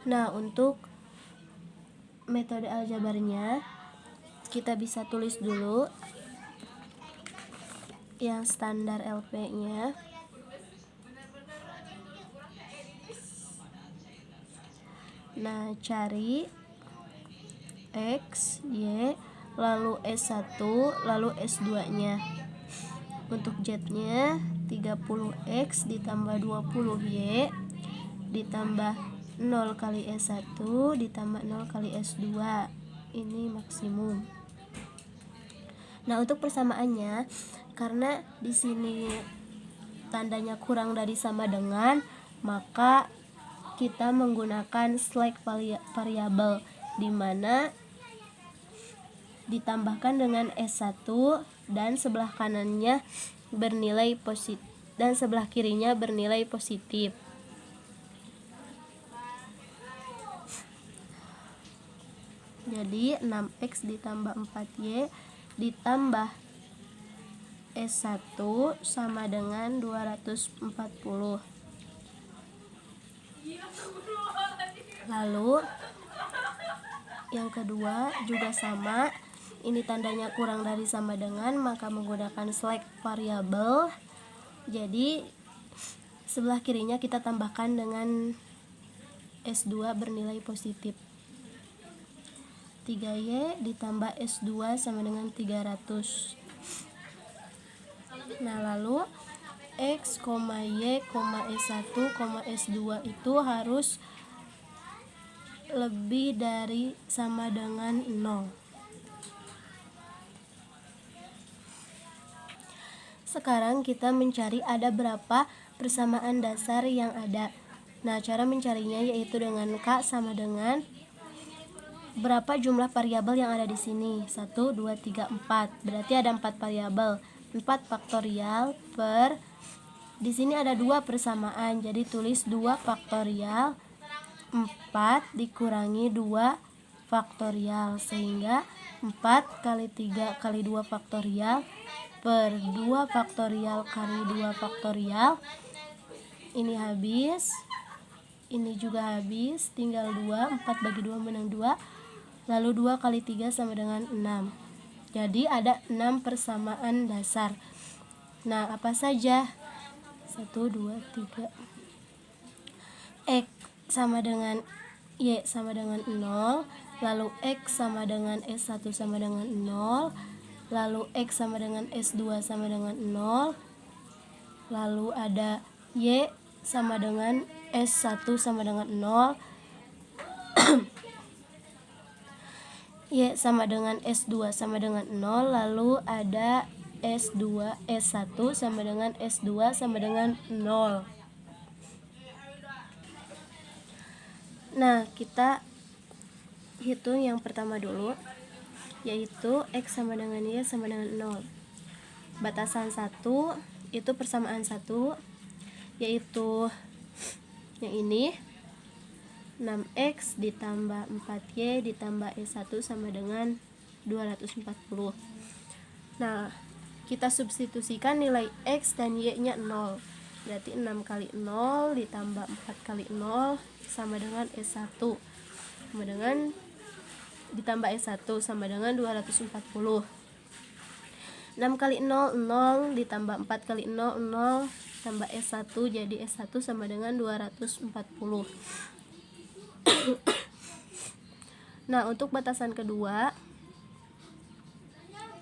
Nah, untuk metode aljabarnya kita bisa tulis dulu yang standar LP-nya. Nah, cari X, Y, lalu S1, lalu S2-nya. Untuk Z-nya 30X ditambah 20Y ditambah 0 kali S1 ditambah 0 kali S2. Ini maksimum. Nah, untuk persamaannya, karena di sini tandanya kurang dari sama dengan, maka kita menggunakan slack variabel, di mana ditambahkan dengan S1 dan sebelah kanannya bernilai positif dan sebelah kirinya bernilai positif. Jadi 6X ditambah 4Y ditambah S1 sama dengan 240. Lalu yang kedua juga sama, ini tandanya kurang dari sama dengan, maka menggunakan slack variabel. Jadi sebelah kirinya kita tambahkan dengan S2 bernilai positif. 3Y ditambah S2 sama dengan 300. Nah, lalu X, Y, S1, S2 itu harus lebih dari sama dengan 0. Sekarang kita mencari ada berapa persamaan dasar yang ada. Nah, cara mencarinya yaitu dengan K sama dengan berapa jumlah variabel yang ada di sini. 1, 2, 3, 4. Berarti ada 4 variabel. 4 faktorial per, di sini ada 2 persamaan, jadi tulis 2 faktorial 4 dikurangi 2 faktorial, sehingga 4 kali 3 kali 2 faktorial per 2 faktorial kali 2 faktorial. Ini habis, ini juga habis, tinggal 2. 4 bagi 2 menang 2. Lalu 2 kali 3 sama dengan 6. Jadi ada 6 persamaan dasar. Nah, apa saja? 1, 2, 3. X sama dengan Y sama dengan 0, lalu X sama dengan S1 sama dengan 0, lalu X sama dengan S2 sama dengan 0, lalu ada Y sama dengan S1 sama dengan 0, Y sama dengan S2 sama dengan 0, lalu ada S1 sama dengan S2 sama dengan 0. Nah, kita hitung yang pertama dulu, yaitu X sama dengan Y sama dengan 0. Batasan 1 itu persamaan 1, yaitu yang ini 6X ditambah 4Y ditambah S1 sama dengan 240. Nah, kita substitusikan nilai X dan Y-nya 0. Berarti 6 kali 0 ditambah 4 kali 0 sama dengan S1 sama dengan ditambah S1 sama dengan 240. 6 kali 0 0 ditambah 4 kali 0 0 tambah S1, jadi S1 sama dengan 240. Nah, untuk batasan kedua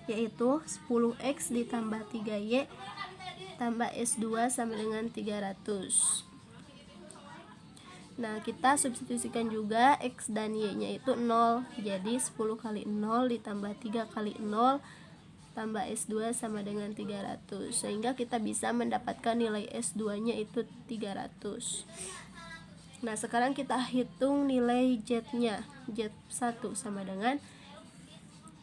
yaitu 10X ditambah 3Y tambah S2 sama dengan 300. Nah, kita substitusikan juga X dan Y-nya itu 0. Jadi 10 kali 0 ditambah 3 kali 0 tambah S2 sama dengan 300. Sehingga kita bisa mendapatkan nilai S2-nya itu 300. Nah, sekarang kita hitung nilai Z-nya. Z1 sama dengan,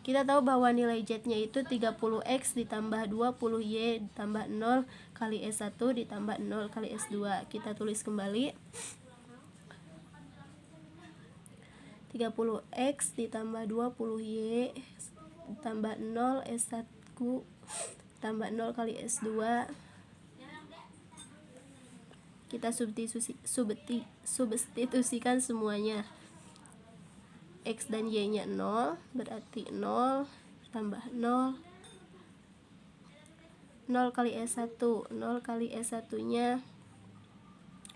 kita tahu bahwa nilai Z-nya itu 30X ditambah 20Y ditambah 0 kali S1 ditambah 0 kali S2. Kita tulis kembali. 30X ditambah 20Y ditambah 0 S1 tambah 0 kali S2. Kita substitusikan semuanya. X dan Y nya 0, berarti 0 tambah 0, 0 kali S1, 0 kali S1 nya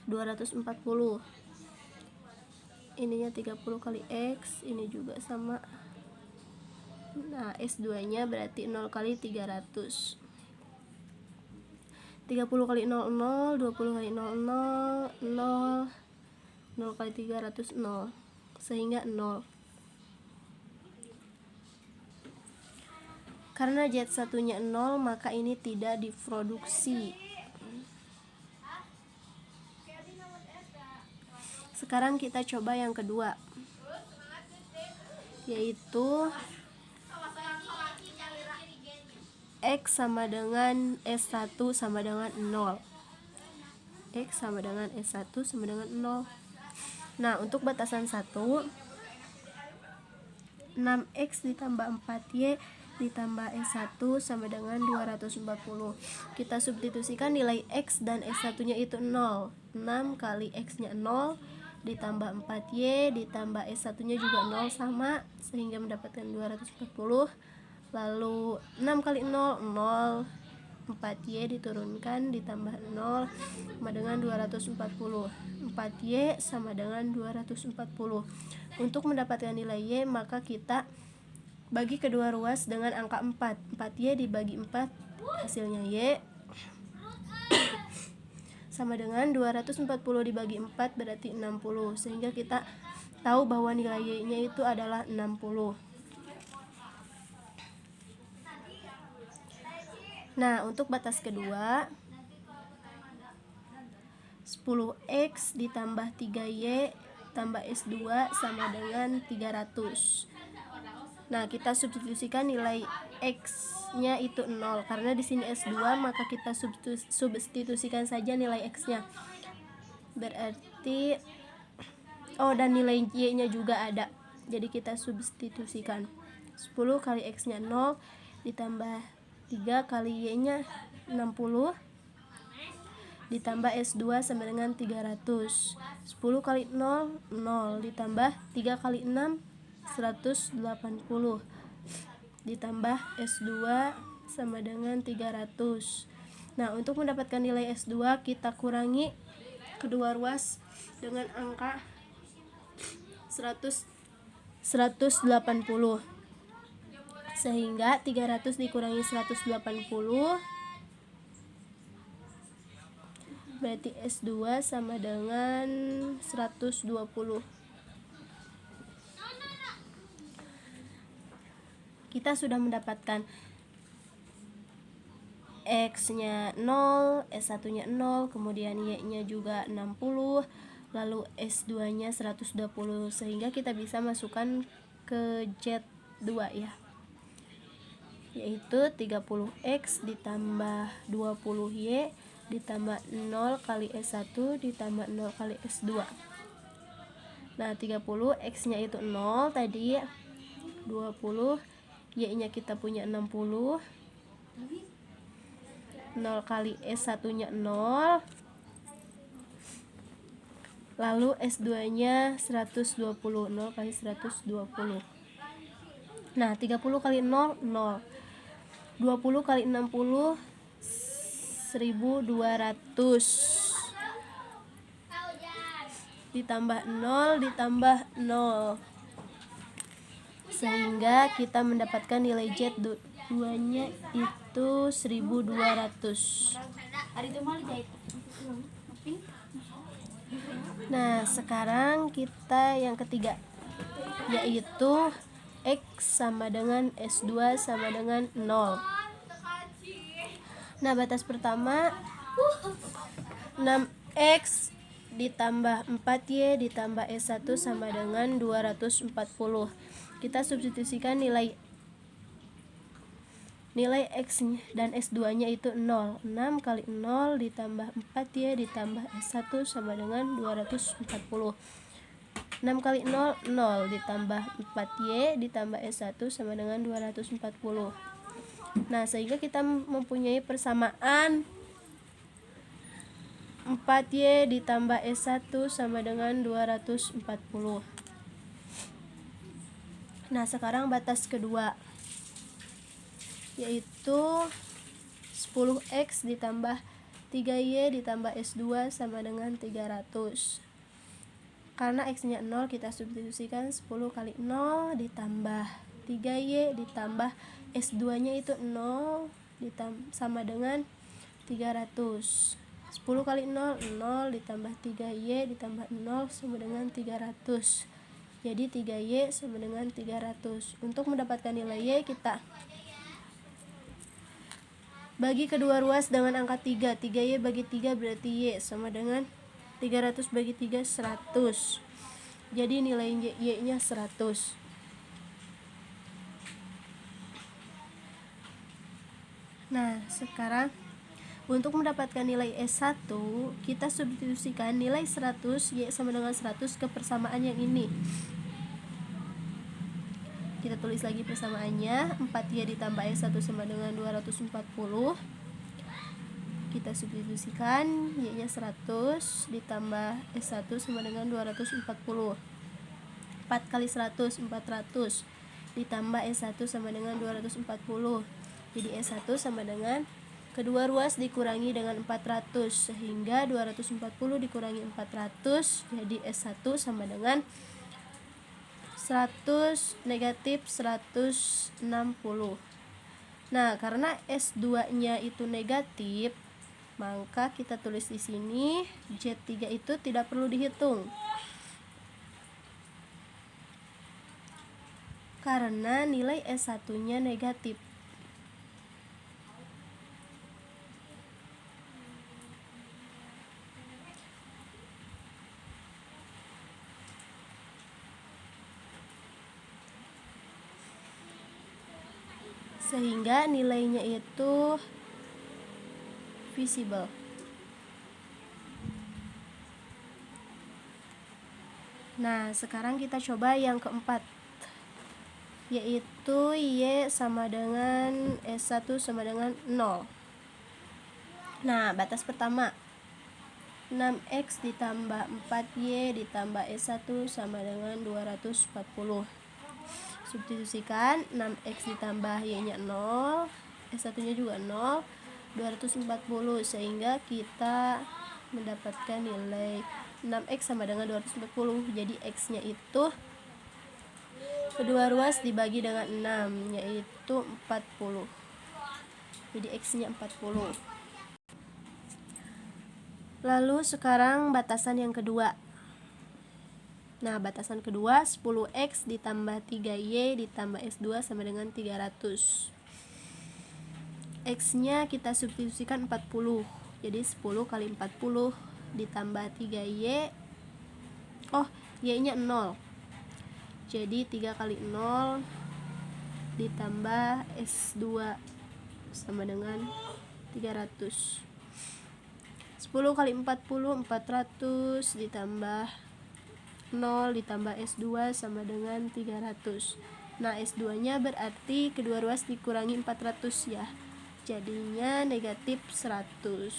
240, ininya 30 kali X, ini juga sama. Nah, S2 nya berarti 0 kali 300, 30 kali 0, 0, 20 kali 0, 0, 0, 0 kali 300, 0, sehingga 0. Karena Z1 nya 0, maka ini tidak diproduksi. Sekarang kita coba yang kedua, yaitu X sama dengan S1 sama dengan 0. X sama dengan S1 sama dengan 0. Nah, untuk batasan 1, 6X ditambah 4Y ditambah S1 sama dengan 240. Kita substitusikan nilai X dan S1 nya itu 0. 6 kali X nya 0 ditambah 4Y ditambah S1 nya juga 0 sama, sehingga mendapatkan 240. Lalu 6 kali 0, 0, 4Y diturunkan ditambah 0 sama dengan 240. 4Y sama dengan 240. Untuk mendapatkan nilai Y, maka kita bagi kedua ruas dengan angka 4. 4Y dibagi 4, hasilnya Y sama dengan 240 dibagi 4 berarti 60. Sehingga kita tahu bahwa nilai Y nya itu adalah 60. Nah, untuk batas kedua, 10X ditambah 3Y tambah S2 sama dengan 300. Nah, kita substitusikan nilai X nya itu 0. Karena di sini S2, maka kita substitusikan saja nilai X nya. Berarti dan nilai Y nya juga ada. Jadi kita substitusikan 10 kali X nya 0 ditambah 3 kali Y nya 60 ditambah S2 sama dengan 300. 10 kali 0, 0 ditambah 3 kali 6, 180 ditambah S2 sama dengan 300. Nah, untuk mendapatkan nilai S2, kita kurangi kedua ruas dengan angka 180. Sehingga 300 dikurangi 180 berarti S2 sama dengan 120. Kita sudah mendapatkan X nya 0, S1 nya 0, kemudian Y nya juga 60, lalu S2 nya 120. Sehingga kita bisa masukkan ke Z2 ya, yaitu 30X ditambah 20Y ditambah 0 kali S1 ditambah 0 kali S2. Nah, 30 X nya itu 0 tadi, 20, Y nya kita punya 60, 0 kali S1 nya 0, lalu S2 nya 120, 0 kali 120. Nah, 30 kali 0, 0, 20 kali 60, 1200 ditambah 0 ditambah 0, sehingga kita mendapatkan nilai Z2 nya itu 1200. Nah, sekarang kita yang ketiga, yaitu X sama dengan S2 sama dengan 0. Nah, batas pertama 6X ditambah 4Y ditambah S1 sama dengan 240. Kita substitusikan nilai X dan S2 nya itu 0. 6 kali 0 ditambah 4Y ditambah S1 sama dengan 240. 6 kali 0, 0 ditambah 4Y ditambah S1 sama dengan 240. Nah, sehingga kita mempunyai persamaan 4Y ditambah S1 sama dengan 240. Nah, sekarang batas kedua, yaitu 10X ditambah 3Y ditambah S2 sama dengan 300. Karena X-nya 0, kita substitusikan 10 kali 0 ditambah 3Y ditambah S2-nya itu 0 sama dengan 300. 10 kali 0, 0 ditambah 3Y ditambah 0 sama dengan 300. Jadi 3Y sama dengan 300. Untuk mendapatkan nilai Y, kita bagi kedua ruas dengan angka 3. 3Y bagi 3 berarti Y sama dengan 300 bagi 3, 100. Jadi nilai Y-nya 100. Nah, sekarang untuk mendapatkan nilai S1, kita substitusikan nilai 100, Y sama dengan 100 ke persamaan yang ini. Kita tulis lagi persamaannya, 4Y ditambah S1 sama dengan 240. Kita substitusikan, Y-nya 100 ditambah S1 sama dengan 240. 4 kali 100, 400 ditambah S1 sama dengan 240. Jadi S1 sama dengan kedua ruas dikurangi dengan 400, sehingga 240 dikurangi 400, jadi S1 sama dengan 100 negatif 160. Nah, karena S2-nya itu negatif, maka kita tulis di sini Z3 itu tidak perlu dihitung. Karena nilai S1-nya negatif. Sehingga nilainya itu visible. Nah, sekarang kita coba yang keempat, yaitu Y sama dengan S1 sama dengan 0. Nah, batas pertama, 6X ditambah 4Y ditambah S1 sama dengan 240. Substitusikan, 6X ditambah Y-nya 0, S1-nya juga 0, 240, sehingga kita mendapatkan nilai 6X sama dengan 240. Jadi X-nya itu kedua ruas dibagi dengan 6, yaitu 40. Jadi X-nya 40. Lalu sekarang batasan yang kedua. Nah, batasan kedua, 10X ditambah 3Y ditambah S2 sama dengan 300. X-nya kita substitusikan 40. Jadi 10 kali 40 ditambah 3Y. Oh, Y-nya 0. Jadi 3 kali 0 ditambah S2 sama dengan 300. 10 kali 40, 400 ditambah 0 ditambah S2 sama dengan 300. Nah, S2-nya berarti kedua ruas dikurangi 400 ya. Jadinya negatif 100.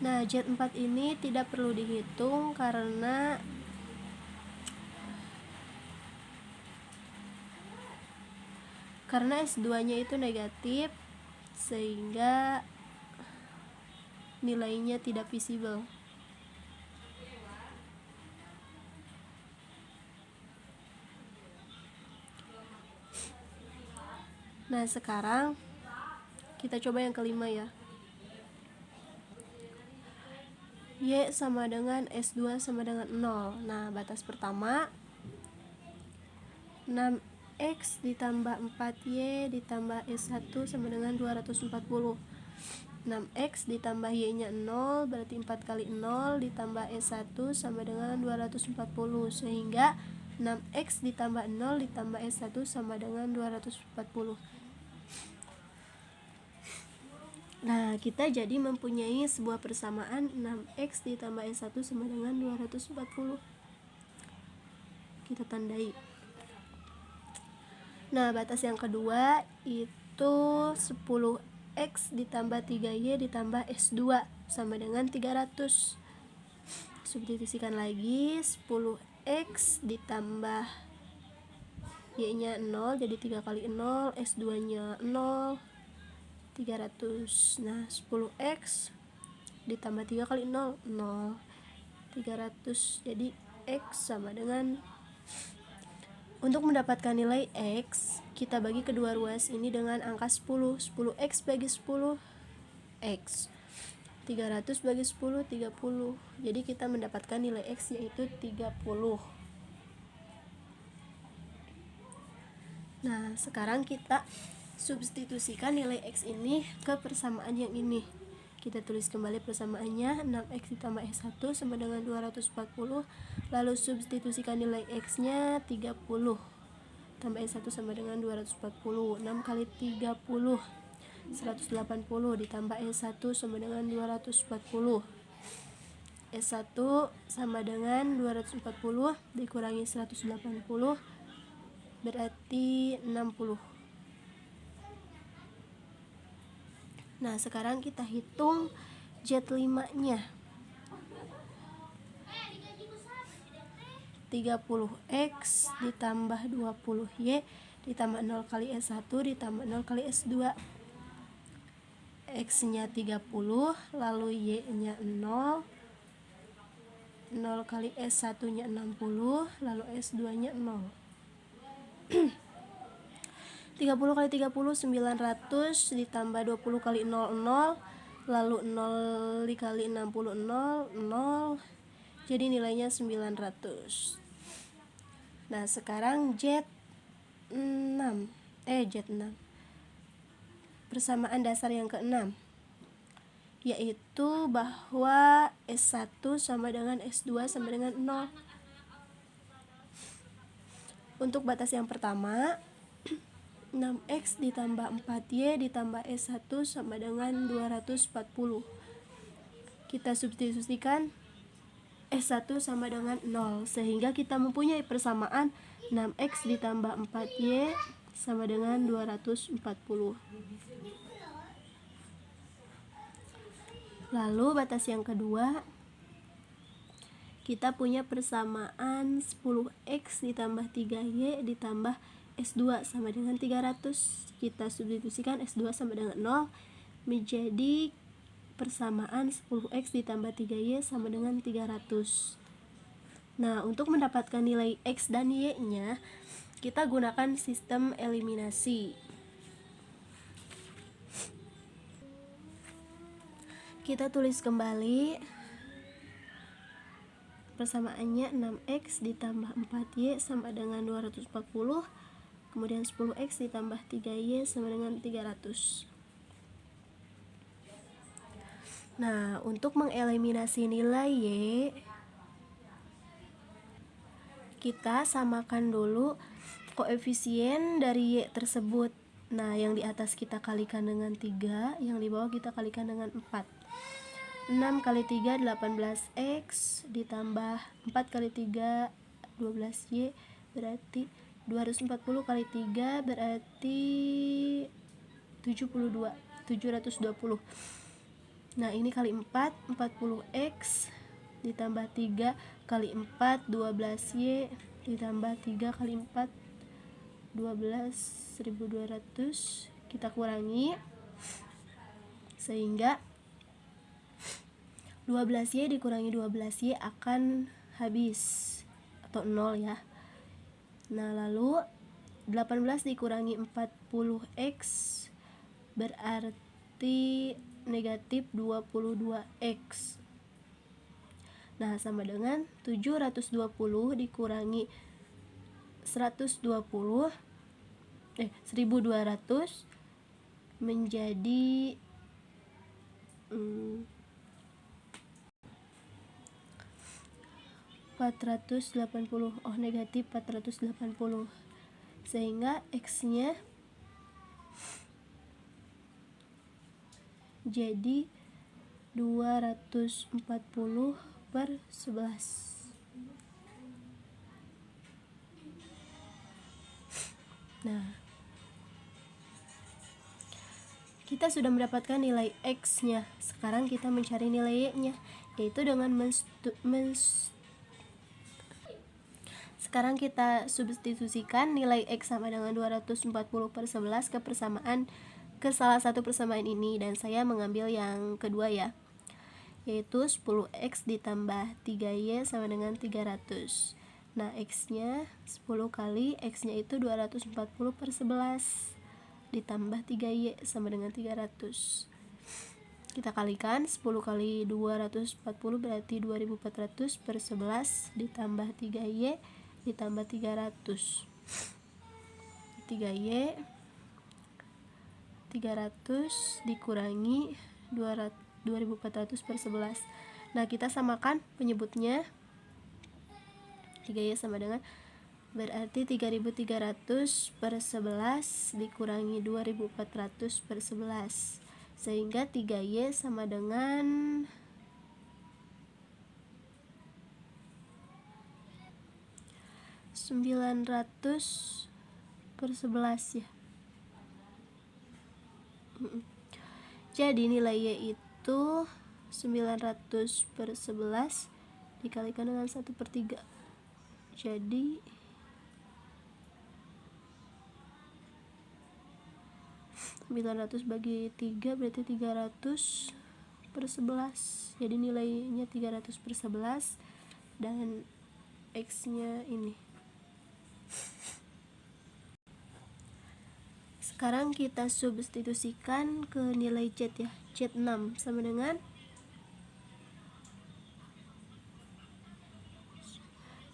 Nah, Z4 ini tidak perlu dihitung karena S2-nya itu negatif, sehingga nilainya tidak visible. Nah, sekarang kita coba yang kelima ya. Y sama dengan S2 sama dengan 0. Nah, batas pertama, 6X ditambah 4Y ditambah S1 sama dengan 240. 6X ditambah Y-nya 0, berarti 4 kali 0 ditambah S1 sama dengan 240, sehingga 6X ditambah 0 ditambah S1 sama dengan 240. Nah, kita jadi mempunyai sebuah persamaan 6X ditambah S1 sama dengan 240. Kita tandai. Nah, batas yang kedua itu 10 X ditambah 3Y ditambah S2 sama dengan 300. Substitusikan lagi, 10X ditambah Y-nya 0, jadi 3 kali 0, S2 nya 0, 300. Nah 10X ditambah 3 kali 0, 0, 300. Jadi X sama dengan, untuk mendapatkan nilai X, kita bagi kedua ruas ini dengan angka 10. 10X bagi 10, X. 300 bagi 10, 30. Jadi kita mendapatkan nilai X yaitu 30. Nah, sekarang kita substitusikan nilai X ini ke persamaan yang ini. Kita tulis kembali persamaannya, 6X ditambah S1 sama dengan 240. Lalu substitusikan nilai X-nya 30. Tambah S1 sama dengan 240. 6 kali 30, 180 ditambah S1 sama dengan 240. S1 sama dengan 240 dikurangi 180 berarti 60. Nah, sekarang kita hitung Z5-nya. 30X ditambah 20Y ditambah 0 kali S1 ditambah 0 kali S2. X-nya 30, lalu Y-nya 0, 0 kali S1-nya 60, lalu S2-nya 0. 30 kali 30, 900 ditambah 20 kali 0, 0, lalu 0 dikali 60, 0, 0, jadi nilainya 900. Nah, sekarang Z6. Persamaan dasar yang ke-6, yaitu bahwa S1 sama dengan S2 sama dengan 0. Untuk batas yang pertama, 6X ditambah 4Y ditambah S1 sama dengan 240. Kita substitusikan S1 sama dengan 0, sehingga kita mempunyai persamaan 6X ditambah 4Y sama dengan 240. Lalu batas yang kedua, kita punya persamaan 10X ditambah 3Y ditambah S2 sama dengan 300. Kita substitusikan S2 sama dengan 0 menjadi persamaan 10X ditambah 3Y sama dengan 300. Nah, untuk mendapatkan nilai X dan Y-nya, kita gunakan sistem eliminasi. Kita tulis kembali persamaannya, 6X ditambah 4Y sama dengan 240, kemudian 10X ditambah 3Y sama dengan 300. Nah, untuk mengeliminasi nilai Y, kita samakan dulu koefisien dari Y tersebut. Nah, yang di atas kita kalikan dengan 3, yang di bawah kita kalikan dengan 4. 6 kali 3, 18X ditambah 4 kali 3, 12Y, berarti 240 kali 3 berarti 720. Nah, ini kali 4, 40X ditambah 3 kali 4, 12Y ditambah 3 kali 4, 12, 1200. Kita kurangi sehingga 12Y dikurangi 12Y akan habis atau 0 ya. Nah, lalu 18 dikurangi 40X berarti negatif 22X. Nah, sama dengan 720 dikurangi 1200 menjadi 480. Negatif 480. Sehingga X-nya jadi 240/11. Nah, Kita sudah mendapatkan nilai X-nya. Sekarang kita mencari nilai Y-nya, yaitu dengan sekarang kita substitusikan nilai X sama dengan 240/11 ke salah satu persamaan ini, dan saya mengambil yang kedua ya, yaitu 10X ditambah 3Y sama dengan 300. Nah, X-nya 10 kali, X-nya itu 240/11 ditambah 3Y sama dengan 300. Kita kalikan, 10 kali 240 berarti 2400/11 ditambah 3Y ditambah 300. 3Y 300 dikurangi 2400/11. Nah, kita samakan penyebutnya. 3Y sama dengan berarti 3300/11 dikurangi 2400/11, sehingga 3Y sama dengan 900/11 ya. Jadi nilai Y itu 900/11 dikalikan dengan 1/3. Jadi 900 bagi 3 berarti 300/11. Jadi nilainya 300/11 dan X-nya ini. Sekarang kita substitusikan ke nilai Z ya. Z6 sama dengan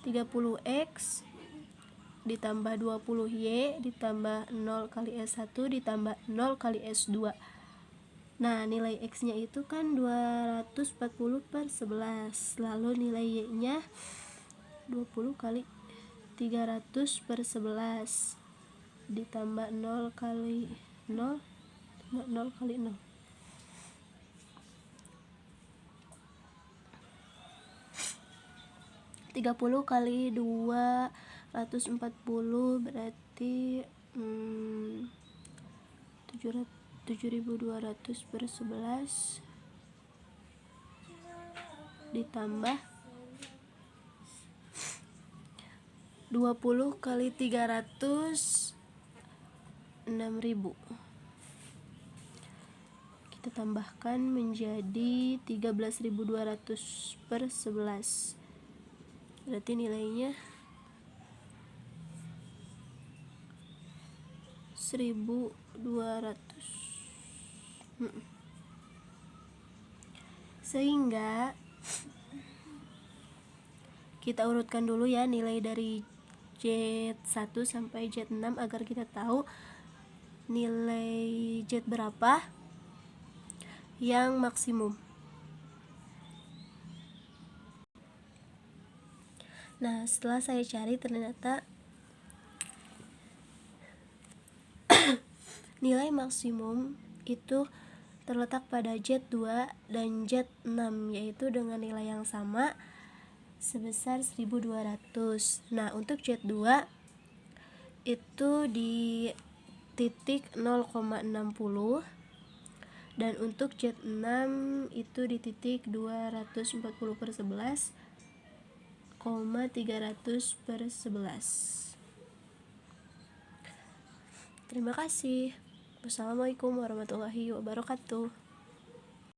30X ditambah 20Y ditambah 0 kali S1 ditambah 0 kali S2. Nah, nilai X-nya itu kan 240/11, lalu nilai Y-nya 20 kali 300/11 ditambah 0 kali 0 kali 0. Tiga puluh kali 240 berarti 7200/11 ditambah 20 kali 300 6000. Kita tambahkan menjadi 13.200/11. Berarti nilainya 1200. Sehingga kita urutkan dulu ya nilai dari Z1 sampai Z6 agar kita tahu nilai Z berapa yang maksimum. Nah, setelah saya cari ternyata nilai maksimum itu terletak pada Z2 dan Z6, yaitu dengan nilai yang sama sebesar 1200. Nah, untuk Z2 itu di titik 0,60 dan untuk Z6 itu di titik 240/11, 300/11. Terima kasih. Wassalamualaikum warahmatullahi wabarakatuh.